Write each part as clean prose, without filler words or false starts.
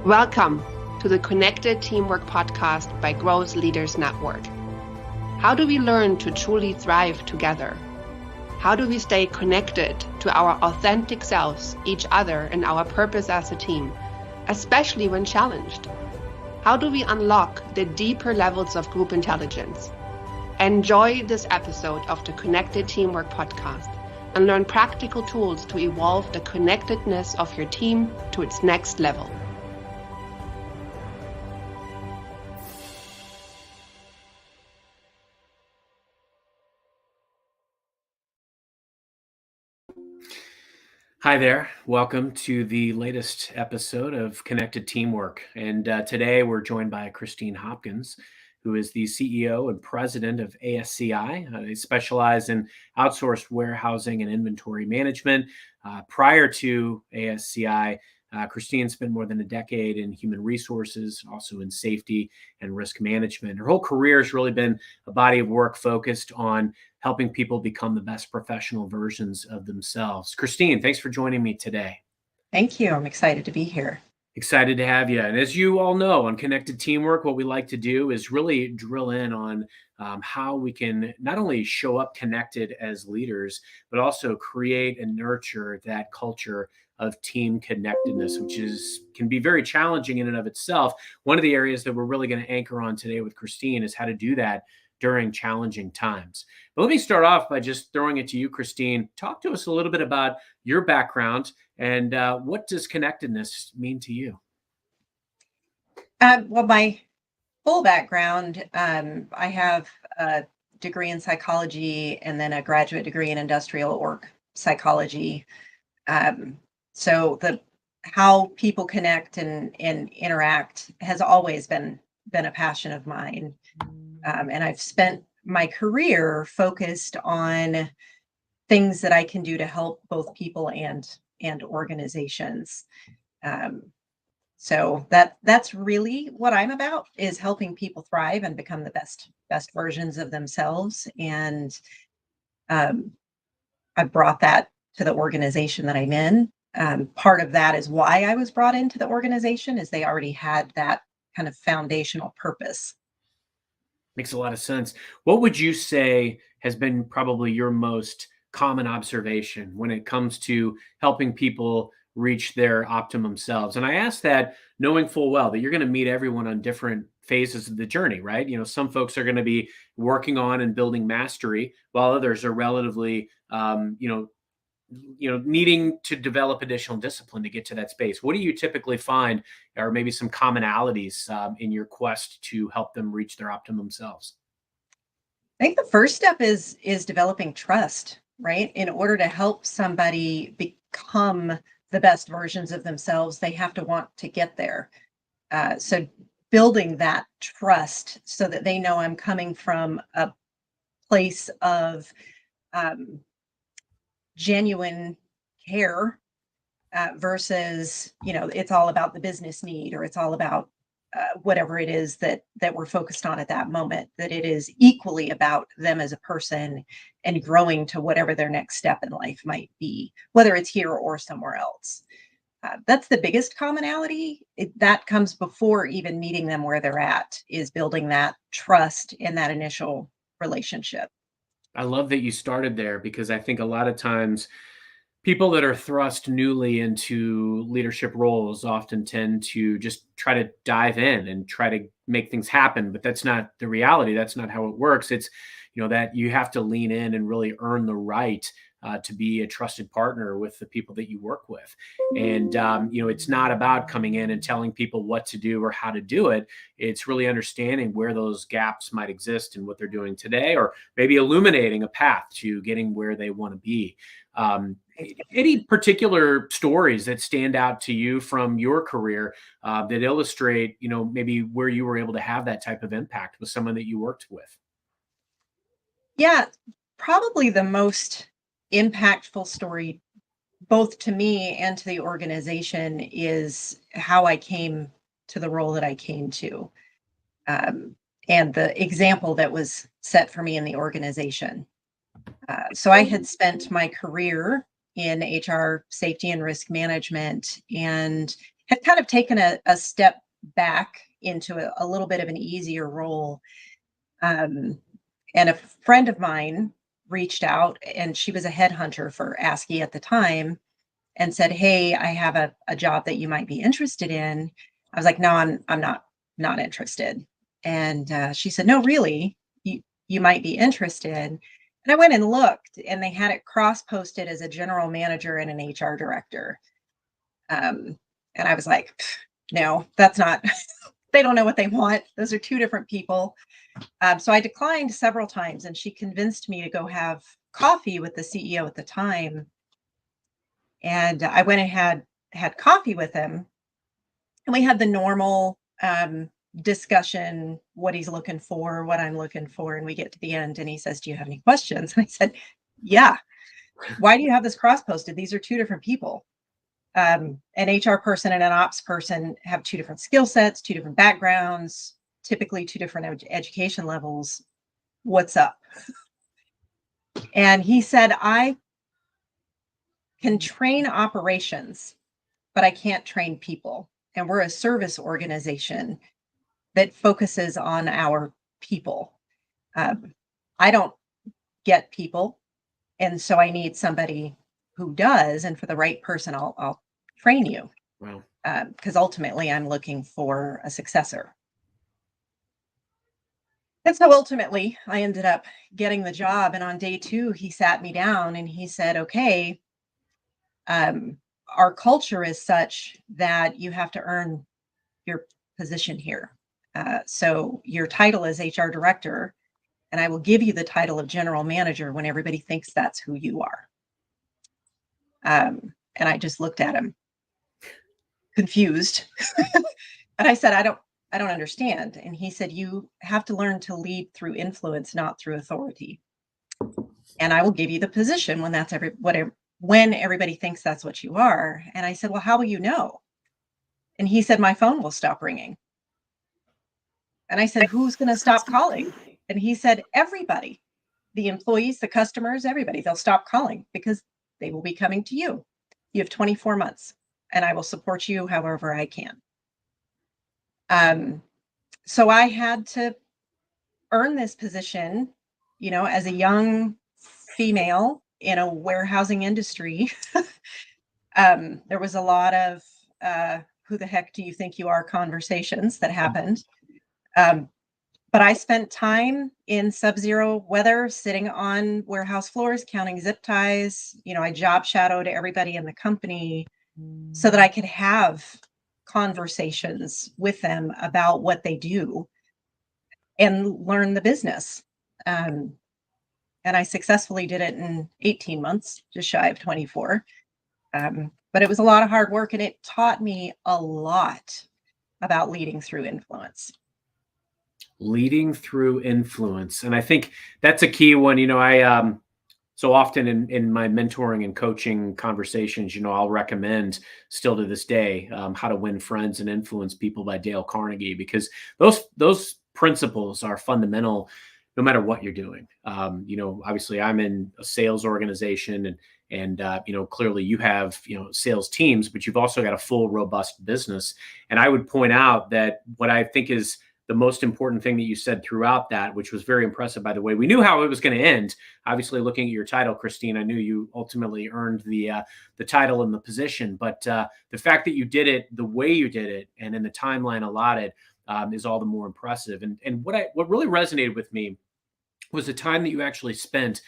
Welcome to the Connected Teamwork podcast by Growth Leaders Network. How do we learn to truly thrive together? How do we stay connected to our authentic selves, each other, and our purpose as a team, especially when challenged? How do we unlock the deeper levels of group intelligence? Enjoy this episode of the Connected Teamwork podcast and learn practical tools to evolve the connectedness of your team to its next level. Hi there. Welcome to the latest episode of Connected Teamwork. And today we're joined by Christine Hopkins, who is the CEO and president of ASCI. They specialize in outsourced warehousing and inventory management. Prior to ASCI, Christine spent more than a decade in human resources, also in safety and risk management. Her whole career has really been a body of work focused on helping people become the best professional versions of themselves. Christine, thanks for joining me today. Thank you. I'm excited to be here. Excited to have you. And as you all know, on Connected Teamwork, what we like to do is really drill in on how we can not only show up connected as leaders, but also create and nurture that culture of team connectedness, which can be very challenging in and of itself. One of the areas that we're really going to anchor on today with Christine is how to do that during challenging times. But let me start off by just throwing it to you, Christine. Talk to us a little bit about your background and what does connectedness mean to you? Well, my full background, I have a degree in psychology and then a graduate degree in industrial org psychology. So how people connect and interact has always been a passion of mine. And I've spent my career focused on things that I can do to help both people and organizations. So that's really what I'm about, is helping people thrive and become the best versions of themselves. And I brought that to the organization that I'm in. Part of that is why I was brought into the organization, is they already had that kind of foundational purpose. Makes a lot of sense. What would you say has been probably your most common observation when it comes to helping people reach their optimum selves? And I ask that knowing full well that you're going to meet everyone on different phases of the journey, right? You know, some folks are going to be working on and building mastery, while others are relatively, needing to develop additional discipline to get to that space. What do you typically find are maybe some commonalities in your quest to help them reach their optimum selves? I think the first step is developing trust, right? In order to help somebody become the best versions of themselves, they have to want to get there. So building that trust so that they know I'm coming from a place of genuine care versus, it's all about the business need, or it's all about whatever it is that we're focused on at that moment, that it is equally about them as a person and growing to whatever their next step in life might be, whether it's here or somewhere else. That's the biggest commonality. That comes before even meeting them where they're at, is building that trust in that initial relationship. I love that you started there, because I think a lot of times people that are thrust newly into leadership roles often tend to just try to dive in and try to make things happen. But that's not the reality. That's not how it works. It's, that you have to lean in and really earn the right to be a trusted partner with the people that you work with. And, it's not about coming in and telling people what to do or how to do it. It's really understanding where those gaps might exist in what they're doing today, or maybe illuminating a path to getting where they want to be. Any particular stories that stand out to you from your career that illustrate, maybe where you were able to have that type of impact with someone that you worked with? Yeah, probably the most impactful story, both to me and to the organization, is how I came to the role that I came to, and the example that was set for me in the organization. So I had spent my career in HR safety and risk management, and had kind of taken a step back into a little bit of an easier role. And a friend of mine reached out, and she was a headhunter for ASCI at the time, and said, "Hey, I have a job that you might be interested in." I was like, "No, I'm not interested." And she said, "No, really, you might be interested." And I went and looked, and they had it cross posted as a general manager and an HR director. And I was like, "No, that's not." They don't know what they want. Those are two different people. So I declined several times, and she convinced me to go have coffee with the CEO at the time. And I went and had coffee with him, and we had the normal discussion, what he's looking for, what I'm looking for, and we get to the end, and he says, "Do you have any questions?" And I said, "Yeah. Why do you have this cross posted? These are two different people. An HR person and an ops person have two different skill sets, two different backgrounds, typically two different education levels. What's up?" And he said, "I can train operations, but I can't train people. And we're a service organization that focuses on our people. Um, I don't get people. And so I need somebody who does. And for the right person, I'll train you, Wow. because ultimately I'm looking for a successor." And so ultimately I ended up getting the job. And on day 2, he sat me down and he said, "Okay, um, our culture is such that you have to earn your position here. So your title is HR director, and I will give you the title of general manager when everybody thinks that's who you are." And I just looked at him confused. And I said, I don't understand." And he said, "You have to learn to lead through influence, not through authority. And I will give you the position when when everybody thinks that's what you are." And I said, "Well, how will you know?" And he said, "My phone will stop ringing." And I said, "Who's going to stop calling?" And he said, "Everybody, the employees, the customers, everybody, they'll stop calling because they will be coming to you. You have 24 months and I will support you however I can." Um, so I had to earn this position, as a young female in a warehousing industry. There was a lot of who the heck do you think you are conversations that happened. Um, but I spent time in sub-zero weather sitting on warehouse floors counting zip ties. I job shadowed everybody in the company so that I could have conversations with them about what they do and learn the business. Um, and I successfully did it in 18 months, just shy of 24. But it was a lot of hard work, and it taught me a lot about leading through influence. Leading through influence. And I think that's a key one. I so often in my mentoring and coaching conversations, I'll recommend still to this day, How to Win Friends and Influence People by Dale Carnegie, because those principles are fundamental no matter what you're doing. Obviously I'm in a sales organization, and clearly you have, sales teams, but you've also got a full robust business. And I would point out that what I think is the most important thing that you said throughout that, which was very impressive, by the way. We knew how it was going to end. Obviously, looking at your title, Christine, I knew you ultimately earned the title and the position. But the fact that you did it the way you did it and in the timeline allotted is all the more impressive. And what really resonated with me was the time that you actually spent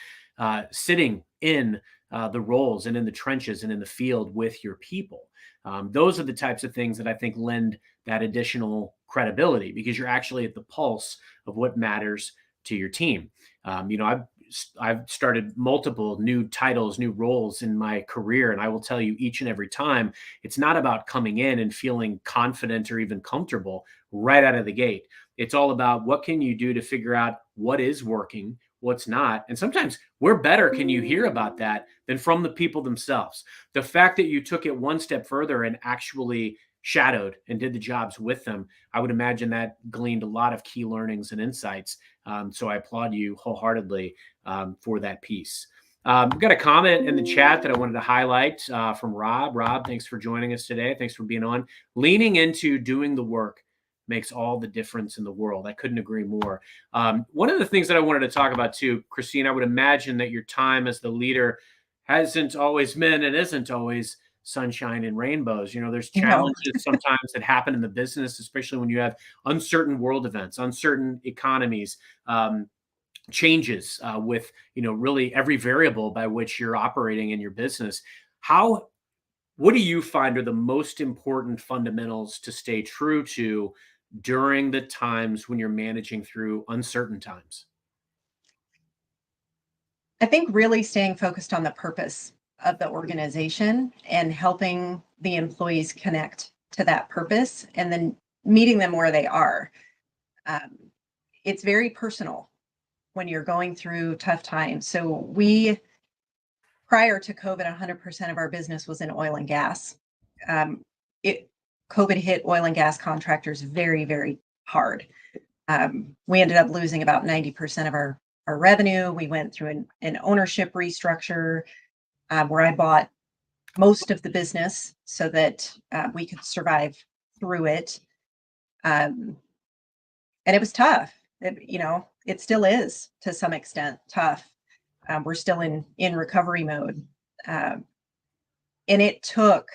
sitting in the roles and in the trenches and in the field with your people. Those are the types of things that I think lend that additional credibility, because you're actually at the pulse of what matters to your team. I've started multiple new titles, new roles in my career, and I will tell you each and every time, it's not about coming in and feeling confident or even comfortable right out of the gate. It's all about what can you do to figure out what is working, what's not. And sometimes where better can you hear about that than from the people themselves? The fact that you took it one step further and actually shadowed and did the jobs with them, I would imagine that gleaned a lot of key learnings and insights. So I applaud you wholeheartedly for that piece. We've got a comment in the chat that I wanted to highlight from Rob. Rob, thanks for joining us today. Thanks for being on. Leaning into doing the work makes all the difference in the world. I couldn't agree more. One of the things that I wanted to talk about too, Christine, I would imagine that your time as the leader hasn't always been and isn't always sunshine and rainbows. There's challenges sometimes that happen in the business, especially when you have uncertain world events, uncertain economies, changes with really every variable by which you're operating in your business. What do you find are the most important fundamentals to stay true to during the times when you're managing through uncertain times? I think really staying focused on the purpose of the organization and helping the employees connect to that purpose and then meeting them where they are. It's very personal when you're going through tough times. So prior to COVID, 100% of our business was in oil and gas. COVID hit oil and gas contractors very, very hard. We ended up losing about 90% of our revenue. We went through an ownership restructure where I bought most of the business so that we could survive through it. And it was tough. It still is to some extent tough. We're still in recovery mode. And it took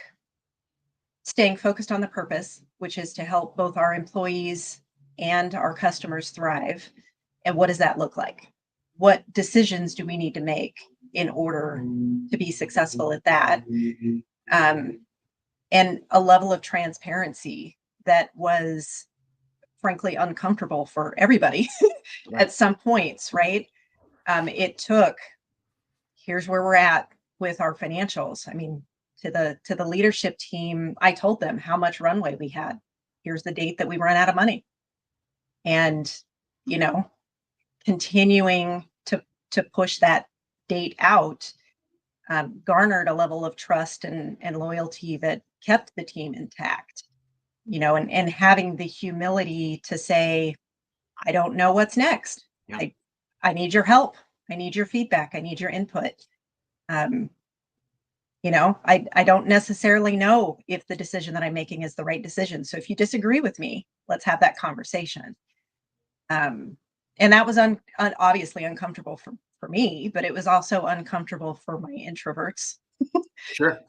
staying focused on the purpose, which is to help both our employees and our customers thrive. And what does that look like? What decisions do we need to make in order to be successful at that? And a level of transparency that was frankly uncomfortable for everybody at some points, right? It took, here's where we're at with our financials. I mean, to the leadership team, I told them how much runway we had. Here's the date that we run out of money. And, continuing to push that date out garnered a level of trust and loyalty that kept the team intact, and having the humility to say, I don't know what's next. Yeah. I need your help. I need your feedback. I need your input. I don't necessarily know if the decision that I'm making is the right decision. So if you disagree with me, let's have that conversation. And that was obviously uncomfortable for me, but it was also uncomfortable for my introverts. Sure.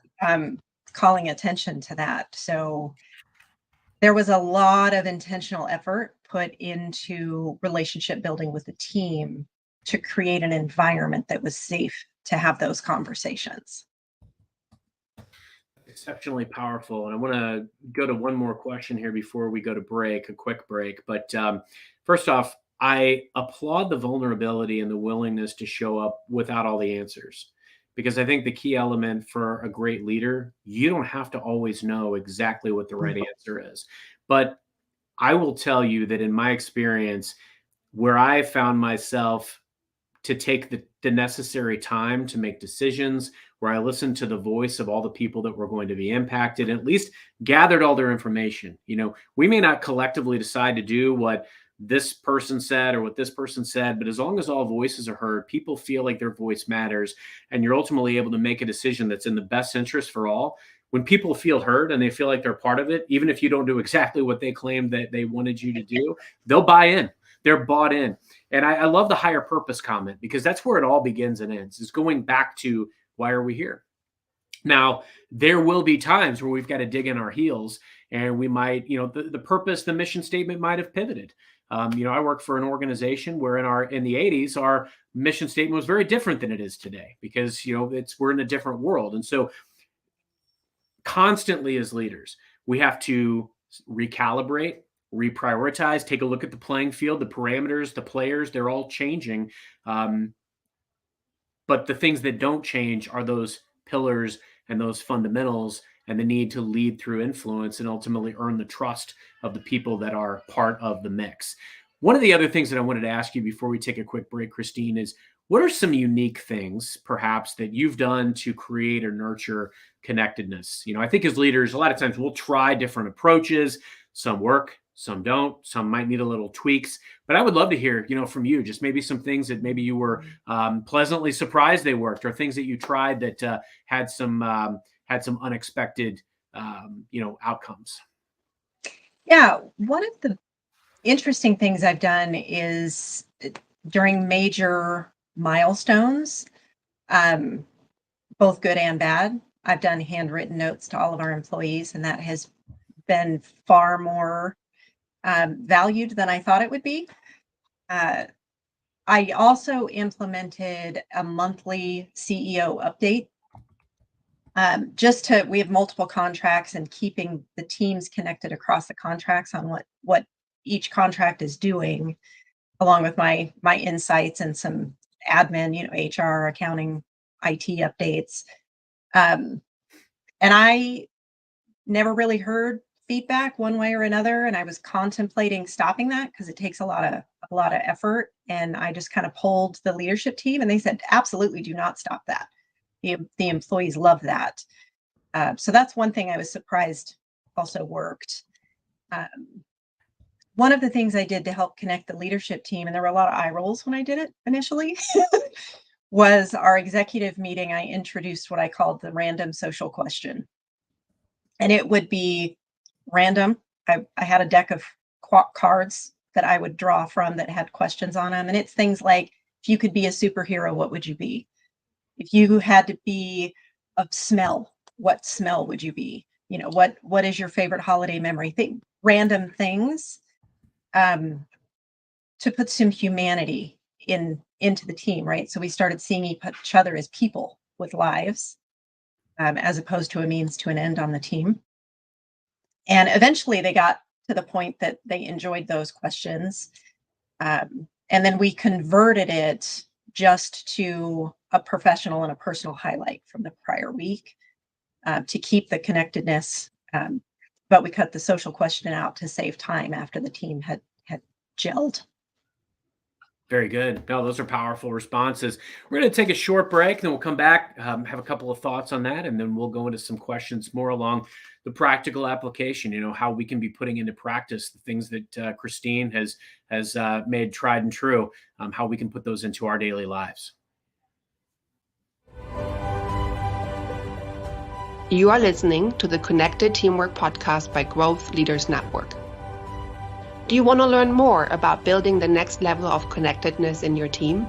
Calling attention to that. So there was a lot of intentional effort put into relationship building with the team to create an environment that was safe to have those conversations. Exceptionally powerful. And I want to go to one more question here before we go to break, a quick break. But first off, I applaud the vulnerability and the willingness to show up without all the answers, because I think the key element for a great leader, you don't have to always know exactly what the right answer is. But I will tell you that in my experience, where I found myself to take the necessary time to make decisions, where I listened to the voice of all the people that were going to be impacted, and at least gathered all their information. We may not collectively decide to do what this person said or what this person said, but as long as all voices are heard, people feel like their voice matters, and you're ultimately able to make a decision that's in the best interest for all. When people feel heard and they feel like they're part of it, even if you don't do exactly what they claimed that they wanted you to do, they'll buy in. They're bought in. And I love the higher purpose comment, because that's where it all begins and ends, is going back to, why are we here? Now, there will be times where we've got to dig in our heels, and we might, the purpose, the mission statement might have pivoted. I work for an organization where in the 80s, our mission statement was very different than it is today, because, we're in a different world. And so constantly as leaders, we have to recalibrate, reprioritize, take a look at the playing field, the parameters, the players, they're all changing. But the things that don't change are those pillars and those fundamentals, and the need to lead through influence and ultimately earn the trust of the people that are part of the mix. One of the other things that I wanted to ask you before we take a quick break, Christine, is what are some unique things perhaps that you've done to create or nurture connectedness? I think as leaders, a lot of times we'll try different approaches. Some work, some don't, some might need a little tweaks. But I would love to hear, from you, just maybe some things that maybe you were pleasantly surprised they worked, or things that you tried that had some unexpected outcomes. Yeah, one of the interesting things I've done is during major milestones, both good and bad, I've done handwritten notes to all of our employees, and that has been far more valued than I thought it would be. I also implemented a monthly CEO update. We have multiple contracts, and keeping the teams connected across the contracts on what each contract is doing, along with my insights and some admin, HR, accounting, IT updates. And I never really heard feedback one way or another, and I was contemplating stopping that because it takes a lot of effort. And I just kind of polled the leadership team, and they said, absolutely do not stop that. The employees love that. So that's one thing I was surprised also worked. One of the things I did to help connect the leadership team, and there were a lot of eye rolls when I did it initially, was our executive meeting. I introduced what I called the random social question. And it would be random. I had a deck of cards that I would draw from that had questions on them. And it's things like, if you could be a superhero, what would you be? If you had to be a smell, what smell would you be? What is your favorite holiday memory? Random things to put some humanity into the team, right? So we started seeing each other as people with lives, as opposed to a means to an end on the team. And eventually they got to the point that they enjoyed those questions. And then we converted it just to a professional and a personal highlight from the prior week, to keep the connectedness. But we cut the social question out to save time after the team had gelled. Very good. No, those are powerful responses. We're going to take a short break, then we'll come back, have a couple of thoughts on that, and then we'll go into some questions more along the practical application, how we can be putting into practice the things that Christine has made tried and true, how we can put those into our daily lives. You are listening to the Connected Teamwork podcast by Growth Leaders Network. Do you want to learn more about building the next level of connectedness in your team?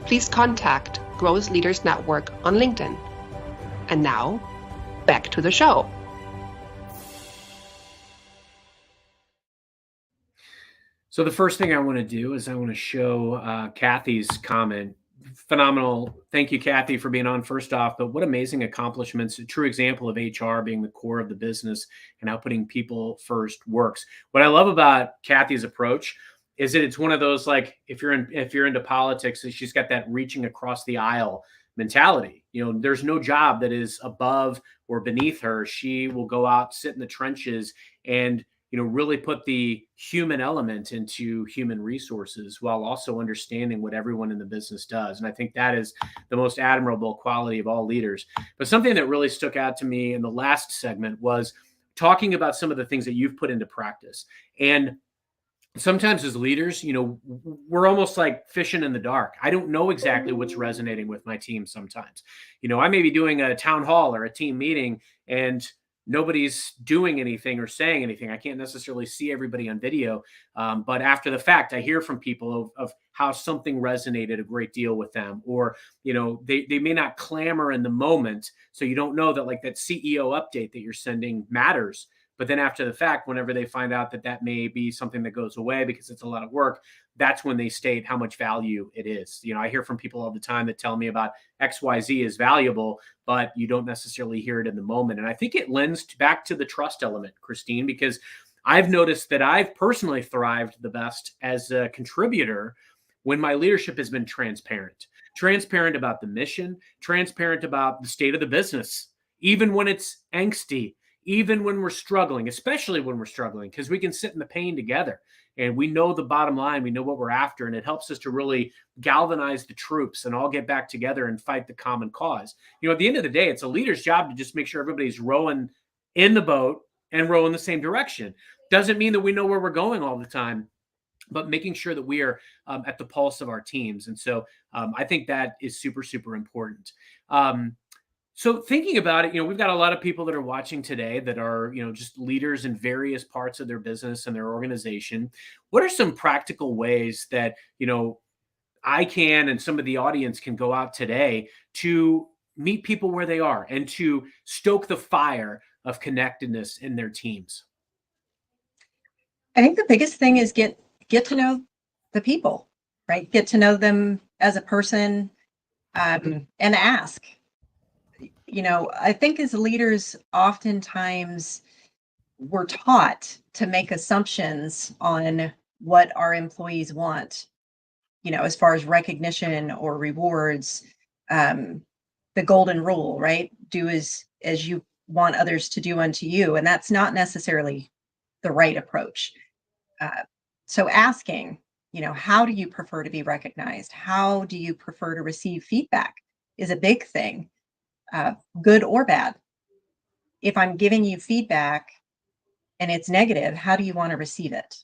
Please contact Growth Leaders Network on LinkedIn. And now, back to the show. So the first thing I want to do is I want to show Kathy's comment. Phenomenal. Thank you, Kathy, for being on first off. But what amazing accomplishments, a true example of HR being the core of the business and how putting people first works. What I love about Kathy's approach is that it's one of those, like, if you're into politics, she's got that reaching across the aisle mentality. There's no job that is above or beneath her. She will go out, sit in the trenches, and really put the human element into human resources while also understanding what everyone in the business does. And I think that is the most admirable quality of all leaders. But something that really stuck out to me in the last segment was talking about some of the things that you've put into practice. And sometimes as leaders, we're almost like fishing in the dark. I don't know exactly what's resonating with my team sometimes. I may be doing a town hall or a team meeting, and nobody's doing anything or saying anything. I can't necessarily see everybody on video. But after the fact, I hear from people of how something resonated a great deal with them, or, they may not clamor in the moment. So you don't know that, like, that CEO update that you're sending matters. But then after the fact, whenever they find out that may be something that goes away because it's a lot of work, that's when they state how much value it is. I hear from people all the time that tell me about XYZ is valuable, but you don't necessarily hear it in the moment. And I think it lends back to the trust element, Christine, because I've noticed that I've personally thrived the best as a contributor when my leadership has been transparent about the mission, transparent about the state of the business, even when it's angsty, even when we're struggling, especially when we're struggling, because we can sit in the pain together and we know the bottom line, we know what we're after, and it helps us to really galvanize the troops and all get back together and fight the common cause. At the end of the day, it's a leader's job to just make sure everybody's rowing in the boat and row in the same direction. Doesn't mean that we know where we're going all the time, but making sure that we are at the pulse of our teams. And so I think that is super, super important. So thinking about it, we've got a lot of people that are watching today that are, just leaders in various parts of their business and their organization. What are some practical ways that, I can and some of the audience can go out today to meet people where they are and to stoke the fire of connectedness in their teams? I think the biggest thing is get to know the people, right? Get to know them as a person, and ask. I think as leaders, oftentimes we're taught to make assumptions on what our employees want, as far as recognition or rewards. Um, the golden rule, right? Do as you want others to do unto you, and that's not necessarily the right approach. Uh, so asking, how do you prefer to be recognized? How do you prefer to receive feedback is a big thing, good or bad. If I'm giving you feedback and it's negative, how do you want to receive it?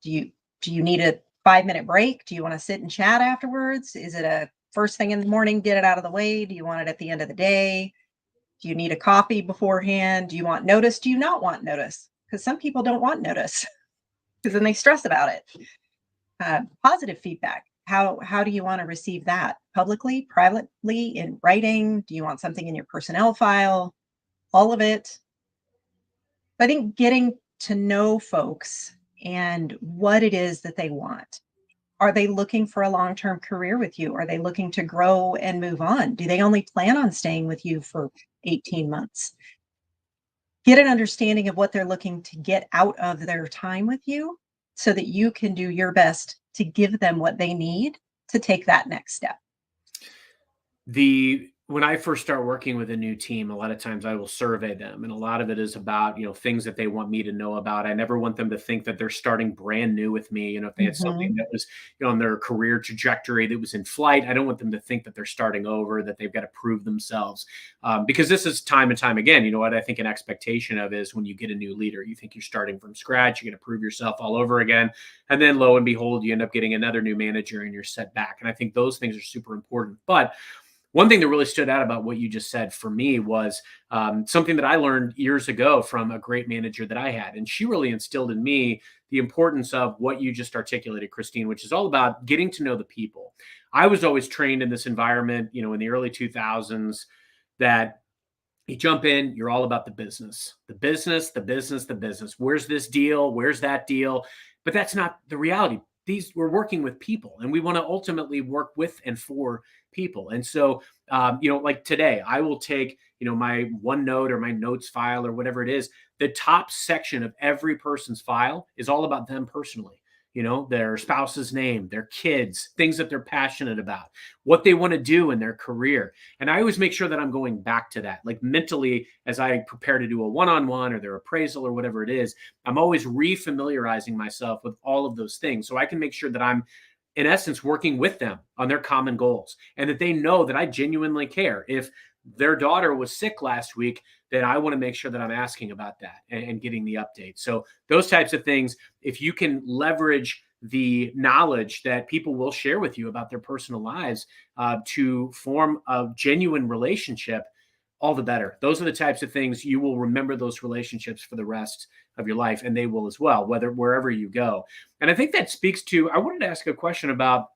Do you need a 5-minute break? Do you want to sit and chat afterwards? Is it a first thing in the morning, get it out of the way? Do you want it at the end of the day? Do you need a coffee beforehand? Do you want notice? Do you not want notice? Because some people don't want notice because then they stress about it. Positive feedback. How do you want to receive that? Publicly, privately, in writing? Do you want something in your personnel file? All of it. I think getting to know folks and what it is that they want. Are they looking for a long-term career with you? Are they looking to grow and move on? Do they only plan on staying with you for 18 months? Get an understanding of what they're looking to get out of their time with you so that you can do your best to give them what they need to take that next step. When I first start working with a new team, a lot of times I will survey them, and a lot of it is about things that they want me to know about. I never want them to think that they're starting brand new with me. If they had Mhm. something that was on their career trajectory that was in flight, I don't want them to think that they're starting over, that they've got to prove themselves, because this is time and time again. What I think an expectation of is when you get a new leader, you think you're starting from scratch, you're going to prove yourself all over again, and then lo and behold, you end up getting another new manager and you're set back. And I think those things are super important, but one thing that really stood out about what you just said for me was something that I learned years ago from a great manager that I had. And she really instilled in me the importance of what you just articulated, Christine, which is all about getting to know the people. I was always trained in this environment, in the early 2000s, that you jump in, you're all about the business, the business, the business, the business. Where's this deal? Where's that deal? But that's not the reality. We're working with people, and we want to ultimately work with and for people. And so, like today, I will take, my OneNote or my notes file or whatever it is. The top section of every person's file is all about them personally. Their spouse's name, their kids, things that they're passionate about, what they want to do in their career. And I always make sure that I'm going back to that, like mentally, as I prepare to do a one-on-one or their appraisal or whatever it is. I'm always refamiliarizing myself with all of those things so I can make sure that I'm, in essence, working with them on their common goals and that they know that I genuinely care. If their daughter was sick last week, then I want to make sure that I'm asking about that and getting the update. So those types of things, if you can leverage the knowledge that people will share with you about their personal lives to form a genuine relationship, all the better. Those are the types of things you will remember, those relationships for the rest of your life, and they will as well, wherever you go. And I think that speaks to, I wanted to ask a question about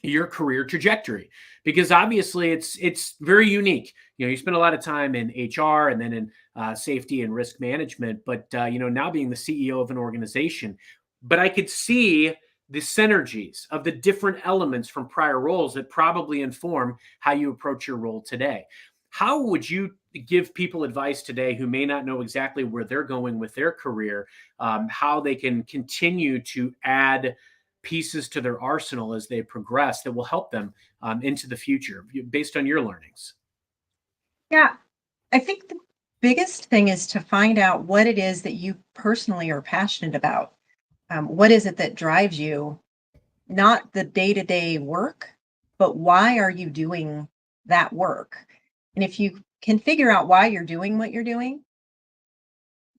your career trajectory, because obviously it's very unique. You spend a lot of time in HR and then in safety and risk management, but now being the CEO of an organization. But I could see the synergies of the different elements from prior roles that probably inform how you approach your role today. How would you give people advice today who may not know exactly where they're going with their career, how they can continue to add pieces to their arsenal as they progress that will help them into the future based on your learnings? Yeah, I think the biggest thing is to find out what it is that you personally are passionate about. What is it that drives you? Not the day-to-day work, but why are you doing that work? And if you can figure out why you're doing what you're doing,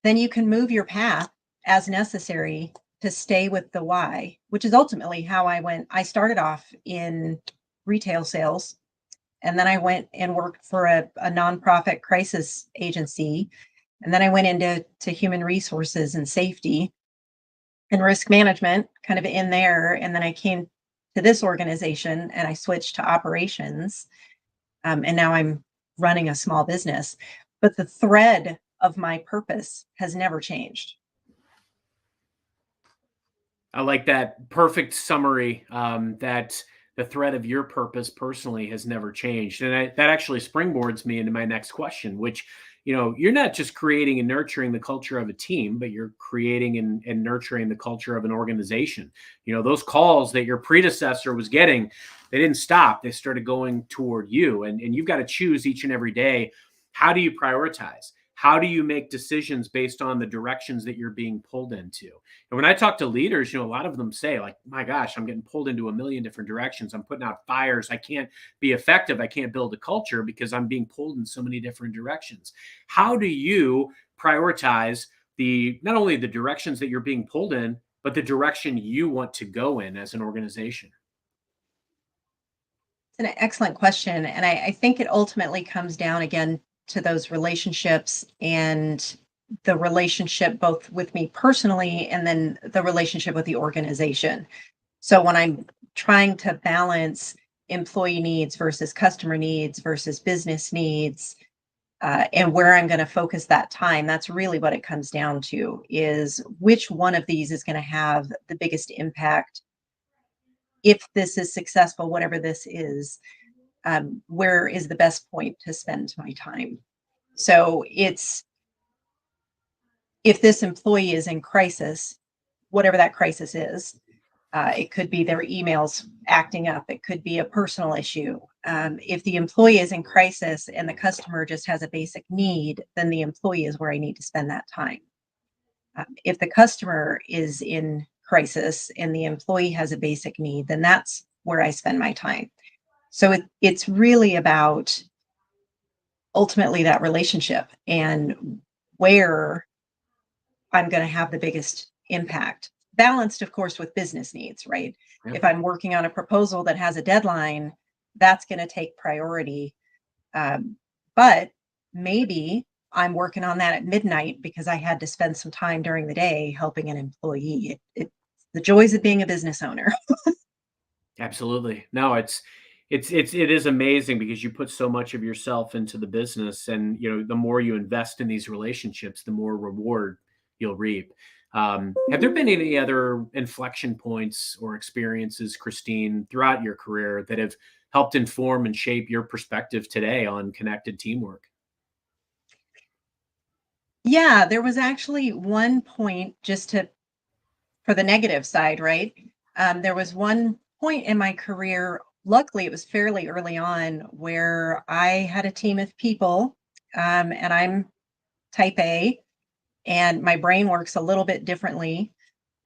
then you can move your path as necessary to stay with the why, which is ultimately how I started off in retail sales. And then I went and worked for a nonprofit crisis agency. And then I went into human resources and safety and risk management, kind of in there. And then I came to this organization and I switched to operations. And now I'm running a small business. But the thread of my purpose has never changed. I like that perfect summary, that the thread of your purpose personally has never changed. And that actually springboards me into my next question, which, you're not just creating and nurturing the culture of a team, but you're creating and nurturing the culture of an organization. Those calls that your predecessor was getting, they didn't stop. They started going toward you. And you've got to choose each and every day. How do you prioritize? How do you make decisions based on the directions that you're being pulled into? And when I talk to leaders, a lot of them say, like, my gosh, I'm getting pulled into a million different directions. I'm putting out fires. I can't be effective. I can't build a culture because I'm being pulled in so many different directions. How do you prioritize not only the directions that you're being pulled in, but the direction you want to go in as an organization? It's an excellent question. And I think it ultimately comes down again to those relationships and the relationship both with me personally and then the relationship with the organization. So when I'm trying to balance employee needs versus customer needs versus business needs, and where I'm going to focus that time, that's really what it comes down to, is which one of these is going to have the biggest impact if this is successful, whatever this is. Where is the best point to spend my time? So it's, if this employee is in crisis, whatever that crisis is, it could be their emails acting up. It could be a personal issue. If the employee is in crisis and the customer just has a basic need, then the employee is where I need to spend that time. If the customer is in crisis and the employee has a basic need, then that's where I spend my time. So it's really about ultimately that relationship and where I'm going to have the biggest impact. Balanced, of course, with business needs, right? Yeah. If I'm working on a proposal that has a deadline, that's going to take priority. But maybe I'm working on that at midnight because I had to spend some time during the day helping an employee. It's the joys of being a business owner. Absolutely. No, it is amazing because you put so much of yourself into the business, and the more you invest in these relationships, the more reward you'll reap. Have there been any other inflection points or experiences, Christine, throughout your career that have helped inform and shape your perspective today on connected teamwork? Yeah, there was actually one point, for the negative side, right? There was one point in my career, luckily it was fairly early on, where I had a team of people, and I'm type A, and my brain works a little bit differently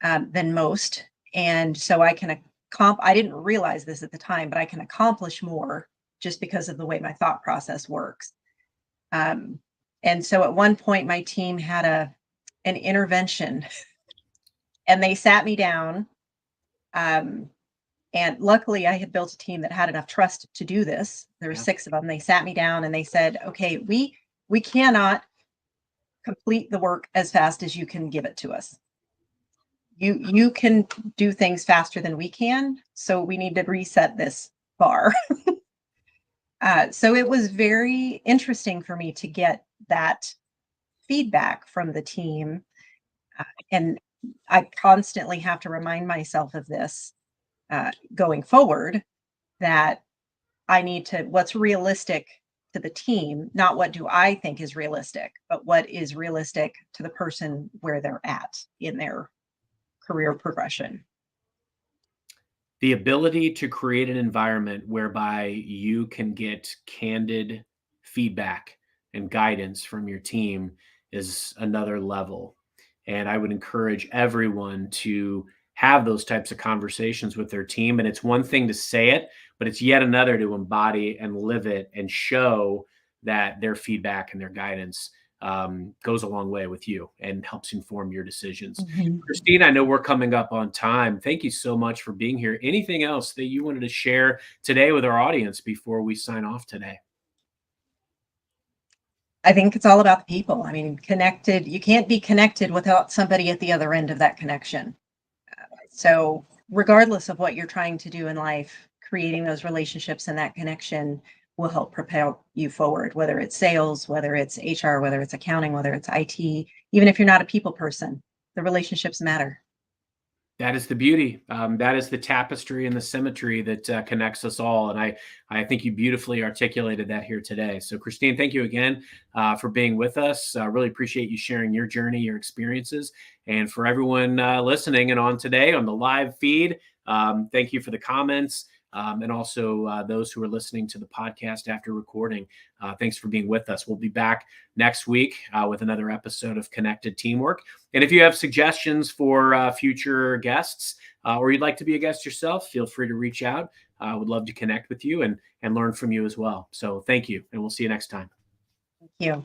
than most. And so I didn't realize this at the time, but I can accomplish more just because of the way my thought process works. Um, and so at one point, my team had an intervention and they sat me down. Um, and luckily, I had built a team that had enough trust to do this. There were Yeah. 6 of them. They sat me down and they said, "Okay, we cannot complete the work as fast as you can give it to us. You can do things faster than we can, so we need to reset this bar." So it was very interesting for me to get that feedback from the team, and I constantly have to remind myself of this going forward, that I need to, what's realistic to the team, not what do I think is realistic, but what is realistic to the person where they're at in their career progression. The ability to create an environment whereby you can get candid feedback and guidance from your team is another level. And I would encourage everyone to have those types of conversations with their team. And it's one thing to say it, but it's yet another to embody and live it and show that their feedback and their guidance goes a long way with you and helps inform your decisions. Mhm. Christine, I know we're coming up on time. Thank you so much for being here. Anything else that you wanted to share today with our audience before we sign off today? I think it's all about the people. I mean, connected, you can't be connected without somebody at the other end of that connection. So, regardless of what you're trying to do in life, creating those relationships and that connection will help propel you forward, whether it's sales, whether it's HR, whether it's accounting, whether it's IT, even if you're not a people person, the relationships matter. That is the beauty. That is the tapestry and the symmetry that connects us all. And I think you beautifully articulated that here today. So, Christine, thank you again for being with us. Really appreciate you sharing your journey, your experiences. And for everyone listening and on today on the live feed, thank you for the comments. And also those who are listening to the podcast after recording. Thanks for being with us. We'll be back next week with another episode of Connected Teamwork. And if you have suggestions for future guests or you'd like to be a guest yourself, feel free to reach out. I would love to connect with you and learn from you as well. So thank you, and we'll see you next time. Thank you.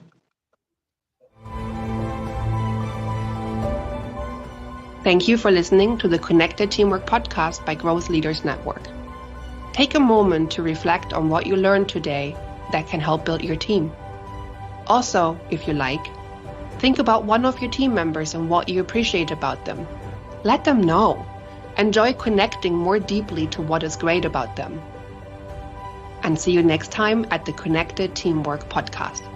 Thank you for listening to the Connected Teamwork podcast by Growth Leaders Network. Take a moment to reflect on what you learned today that can help build your team. Also, if you like, think about one of your team members and what you appreciate about them. Let them know. Enjoy connecting more deeply to what is great about them. And see you next time at the Connected Teamwork podcast.